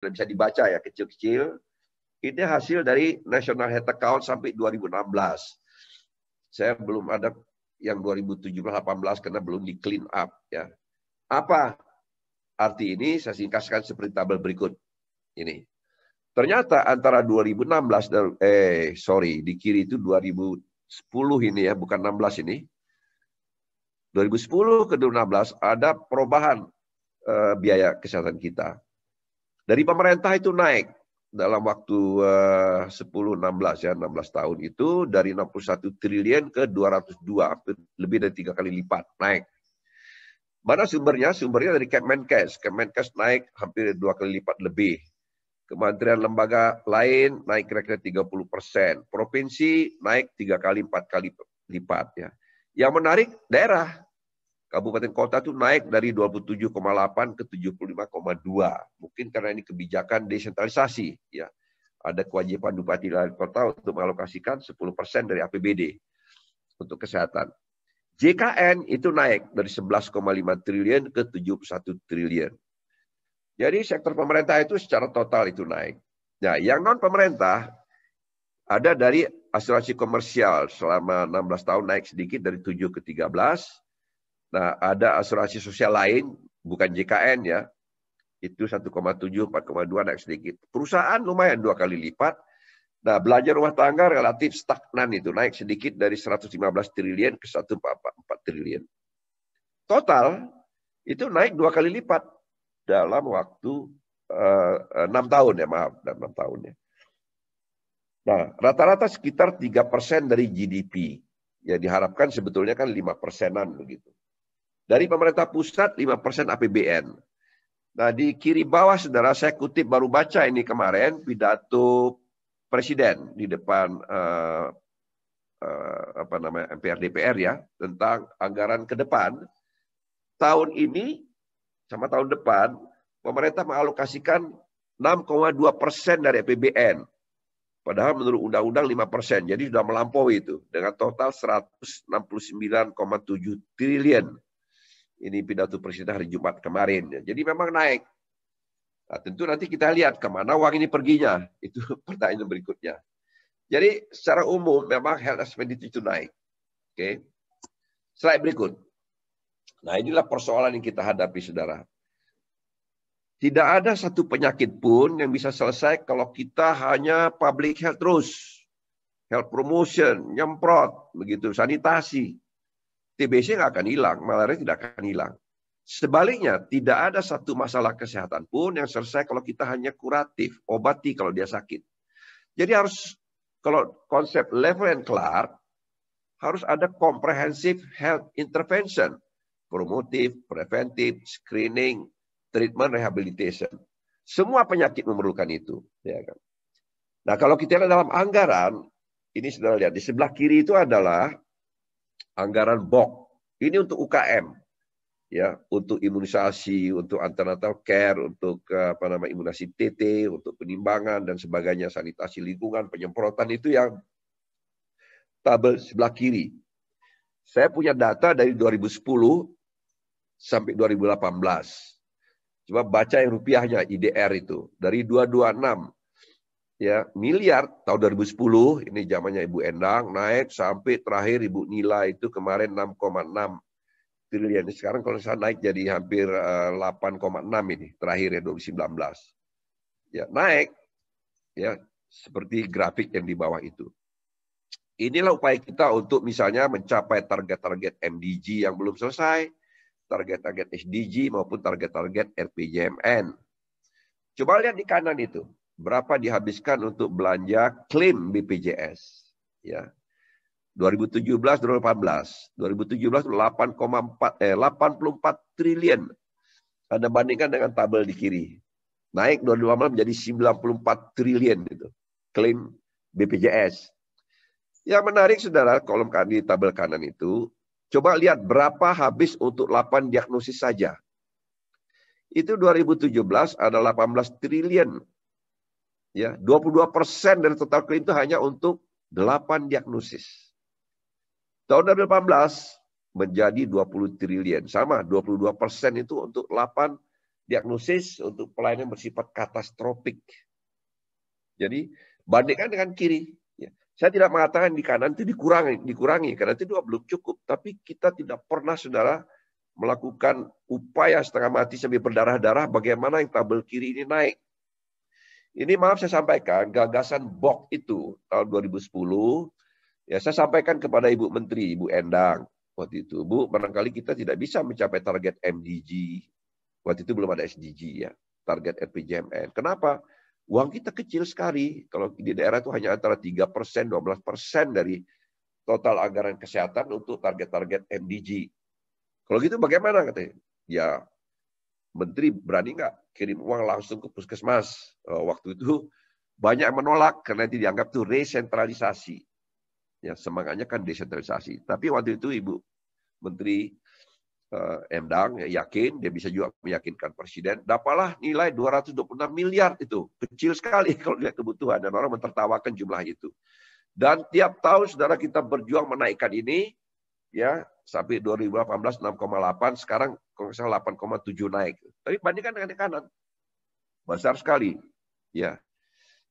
sudah bisa dibaca ya, kecil-kecil. Ini hasil dari National Health Account sampai 2016. Saya belum ada yang 2017-18 karena belum di clean up ya. Apa arti ini? Saya singkatkan seperti tabel berikut ini. Ternyata antara 2016 dan di kiri itu 2010 ini ya, bukan 16 ini. 2010 ke 2016 ada perubahan biaya kesehatan kita. Dari pemerintah itu naik dalam waktu 10-16 ya, 16 tahun itu dari 61 triliun ke 202, lebih dari 3 kali lipat naik. Mana sumbernya? Sumbernya dari Kemenkes. Kemenkes naik hampir 2 kali lipat lebih. Kementerian lembaga lain naik kira-kira 30%. Provinsi naik 3 kali 4 kali lipat ya. Yang menarik daerah. Kabupaten kota itu naik dari 27,8 ke 75,2. Mungkin karena ini kebijakan desentralisasi. Ya. Ada kewajiban bupati dan kota untuk mengalokasikan 10% dari APBD untuk kesehatan. JKN itu naik dari 11,5 triliun ke 71 triliun. Jadi sektor pemerintah itu secara total itu naik. Nah, yang non pemerintah ada dari asuransi komersial selama 16 tahun naik sedikit dari 7 ke 13. Nah, ada asuransi sosial lain, bukan JKN ya, itu 1,7, 4,2 naik sedikit. Perusahaan lumayan 2 kali lipat. Nah, belanja rumah tangga relatif stagnan itu, naik sedikit dari 115 triliun ke 144 triliun. Total, itu naik 2 kali lipat dalam waktu 6 tahun ya, maaf, dalam 6 tahun ya. Nah, rata-rata sekitar 3% dari GDP. Ya, diharapkan sebetulnya kan 5%-an begitu. Dari pemerintah pusat 5% APBN. Nah, di kiri bawah saudara saya kutip baru baca ini kemarin pidato presiden di depan MPR DPR ya tentang anggaran ke depan. Tahun ini sama tahun depan pemerintah mengalokasikan 6,2% dari APBN. Padahal menurut undang-undang 5%. Jadi sudah melampaui itu dengan total 169,7 triliun. Ini pidato presiden hari Jumat kemarin. Jadi memang naik. Nah, tentu nanti kita lihat kemana uang ini perginya. Itu pertanyaan berikutnya. Jadi secara umum memang health expenditure itu naik. Oke. Slide berikut. Nah, inilah persoalan yang kita hadapi, saudara. Tidak ada satu penyakit pun yang bisa selesai kalau kita hanya public health terus. Health promotion, nyemprot, begitu, sanitasi. TBC nggak akan hilang, malaria tidak akan hilang. Sebaliknya, tidak ada satu masalah kesehatan pun yang selesai kalau kita hanya kuratif, obati kalau dia sakit. Jadi harus, kalau konsep level and Clark, harus ada comprehensive health intervention. Promotif, preventif, screening, treatment, rehabilitation. Semua penyakit memerlukan itu. Ya kan? Nah, kalau kita lihat dalam anggaran, ini sudah lihat, di sebelah kiri itu adalah anggaran BOK. Ini untuk UKM. Ya, untuk imunisasi, untuk antenatal care, untuk imunisasi TT, untuk penimbangan dan sebagainya, sanitasi lingkungan, penyemprotan itu yang tabel sebelah kiri. Saya punya data dari 2010 sampai 2018. Coba baca yang rupiahnya IDR itu dari 226 ya miliar tahun 2010, ini zamannya Ibu Endang, naik sampai terakhir Ibu Nila itu kemarin 6,6 triliun. Sekarang kalau saya naik jadi hampir 8,6 ini terakhir ya 2019. Ya, naik ya seperti grafik yang di bawah itu. Inilah upaya kita untuk misalnya mencapai target-target MDG yang belum selesai, target-target SDG maupun target-target RPJMN. Coba lihat di kanan itu. Berapa dihabiskan untuk belanja klaim BPJS ya 2017-2018 84 triliun. Anda bandingkan dengan tabel di kiri, naik 2018 menjadi 94 triliun itu klaim BPJS. Yang menarik saudara, kolom di tabel kanan itu coba lihat berapa habis untuk 8 diagnosis saja. Itu 2017 ada 18 triliun. Ya, 22% dari total klaim itu hanya untuk 8 diagnosis. Tahun 2018 menjadi 20 triliun. Sama, 22% itu untuk 8 diagnosis untuk pelayanan bersifat katastrofik. Jadi bandingkan dengan kiri. Ya. Saya tidak mengatakan di kanan itu dikurangi karena itu juga belum cukup. Tapi kita tidak pernah, saudara, melakukan upaya setengah mati sampai berdarah-darah bagaimana yang tabel kiri ini naik. Ini maaf saya sampaikan, gagasan BOK itu tahun 2010, ya saya sampaikan kepada Ibu Menteri, Ibu Endang, waktu itu, Bu, barangkali kita tidak bisa mencapai target MDG. Waktu itu belum ada SDG ya, target RPJMN. Kenapa? Uang kita kecil sekali. Kalau di daerah itu hanya antara 3%, 12% dari total anggaran kesehatan untuk target-target MDG. Kalau gitu bagaimana katanya? Ya, Menteri berani nggak kirim uang langsung ke puskesmas? Waktu itu banyak menolak karena itu dianggap itu resentralisasi. Ya, semangatnya kan desentralisasi. Tapi waktu itu Ibu Menteri Endang yakin, dia bisa juga meyakinkan Presiden, dapatlah nilai 226 miliar itu. Kecil sekali kalau lihat kebutuhan, dan orang mentertawakan jumlah itu. Dan tiap tahun, saudara, kita berjuang menaikkan ini, ya sampai 2018 6,8, sekarang kalau misalnya 8,7 naik. Tapi bandingkan dengan yang kanan, besar sekali. Ya,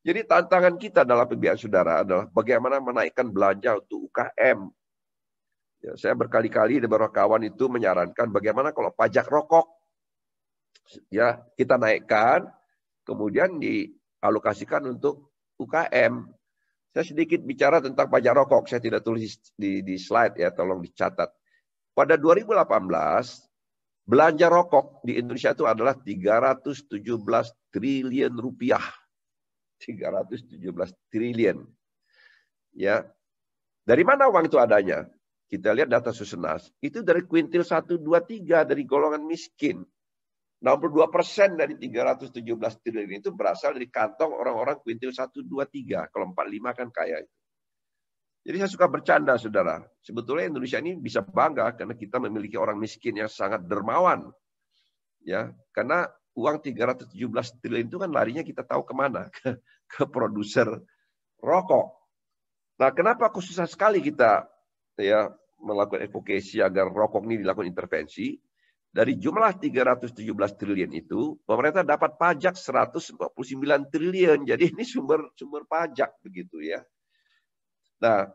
jadi tantangan kita dalam PBN, saudara, adalah bagaimana menaikkan belanja untuk UKM. Ya, saya berkali-kali di beberapa kawan itu menyarankan bagaimana kalau pajak rokok, ya kita naikkan, kemudian dialokasikan untuk UKM. Saya sedikit bicara tentang pajak rokok, saya tidak tulis di slide ya, tolong dicatat. Pada 2018, belanja rokok di Indonesia itu adalah 317 triliun rupiah. 317 triliun. Ya. Dari mana uang itu adanya? Kita lihat data Susenas, itu dari kuintil 1, 2, 3 dari golongan miskin. 62% dari 317 triliun itu berasal dari kantong orang-orang kuintil 1, 2, 3. Kalau 45 kan kaya itu. Jadi saya suka bercanda, saudara. Sebetulnya Indonesia ini bisa bangga karena kita memiliki orang miskin yang sangat dermawan. Ya, karena uang 317 triliun itu kan larinya kita tahu kemana? Ke produser rokok. Nah, kenapa kok susah sekali kita ya melakukan advokasi agar rokok ini dilakukan intervensi? Dari jumlah 317 triliun itu, pemerintah dapat pajak 149 triliun. Jadi ini sumber pajak begitu ya. Nah,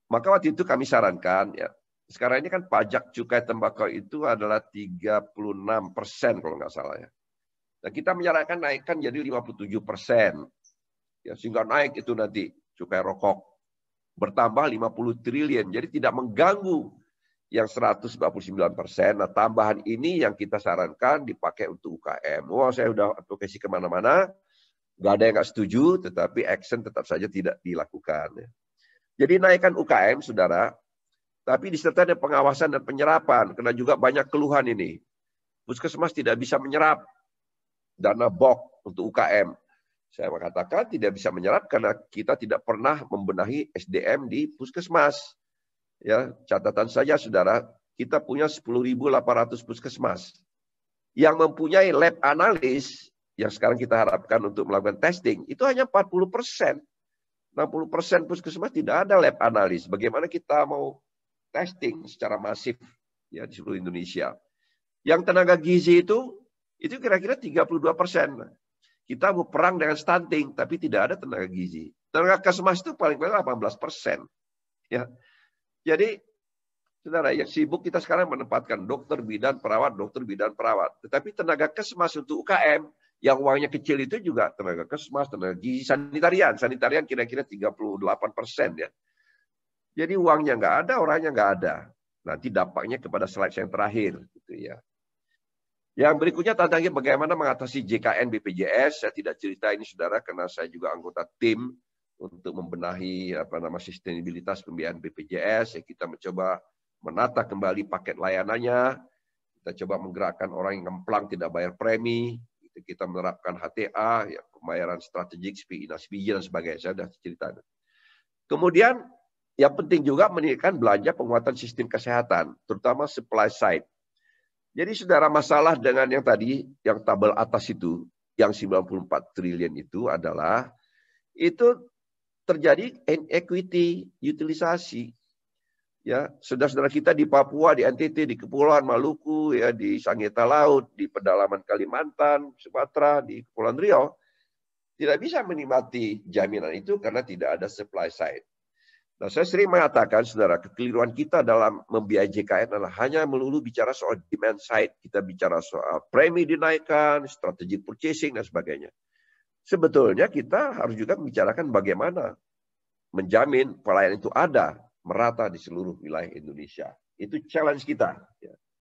maka waktu itu kami sarankan ya. Sekarang ini kan pajak cukai tembakau itu adalah 36% kalau nggak salah ya. Nah, kita menyarankan naikkan jadi 57%. Ya, sehingga naik itu nanti cukai rokok bertambah 50 triliun. Jadi tidak mengganggu yang 149%. Nah, tambahan ini yang kita sarankan dipakai untuk UKM. Wah, saya udah advokasi kemana-mana. Nggak ada yang nggak setuju, tetapi action tetap saja tidak dilakukan. Jadi naikkan UKM, saudara. Tapi disertai dengan pengawasan dan penyerapan. Karena juga banyak keluhan ini. Puskesmas tidak bisa menyerap dana BOK untuk UKM. Saya mengatakan tidak bisa menyerap karena kita tidak pernah membenahi SDM di puskesmas. Ya, catatan saja, saudara, kita punya 10.800 puskesmas yang mempunyai lab analis yang sekarang kita harapkan untuk melakukan testing itu hanya 40%. 60% puskesmas tidak ada lab analis. Bagaimana kita mau testing secara masif ya di seluruh Indonesia? Yang tenaga gizi itu kira-kira 32%. Kita mau perang dengan stunting, tapi tidak ada tenaga gizi. Tenaga kesmas itu paling-paling 18%. Ya. Jadi, saudara, yang sibuk kita sekarang menempatkan dokter, bidan, perawat, dokter, bidan, perawat. Tetapi tenaga kesmas untuk UKM, yang uangnya kecil itu juga tenaga kesmas, tenaga gizi, sanitarian. Sanitarian kira-kira 38% ya. Jadi uangnya nggak ada, orangnya nggak ada. Nanti dampaknya kepada slide yang terakhir. Gitu ya. Yang berikutnya tantangannya bagaimana mengatasi JKN BPJS. Saya tidak cerita ini, saudara, karena saya juga anggota tim untuk membenahi sustenabilitas pembiayaan BPJS. Ya, kita mencoba menata kembali paket layanannya. Kita coba menggerakkan orang yang ngemplang tidak bayar premi. Kita menerapkan HTA, ya, pembayaran strategik, SPI, dan sebagainya. Saya sudah cerita. Kemudian yang penting juga meningkatkan belanja penguatan sistem kesehatan, terutama supply side. Jadi, saudara, masalah dengan yang tadi, yang tabel atas itu, yang 94 triliun itu adalah, itu terjadi inequity utilisasi. Ya, saudara-saudara kita di Papua, di NTT, di Kepulauan Maluku, ya, di Sangitta Laut, di pedalaman Kalimantan, Sumatera, di Kepulauan Riau, tidak bisa menikmati jaminan itu karena tidak ada supply side. Nah, saya sering mengatakan, saudara, kekeliruan kita dalam membiayai JKN adalah hanya melulu bicara soal demand side. Kita bicara soal premi dinaikkan, strategic purchasing, dan sebagainya. Sebetulnya kita harus juga membicarakan bagaimana menjamin pelayanan itu ada, merata di seluruh wilayah Indonesia. Itu challenge kita.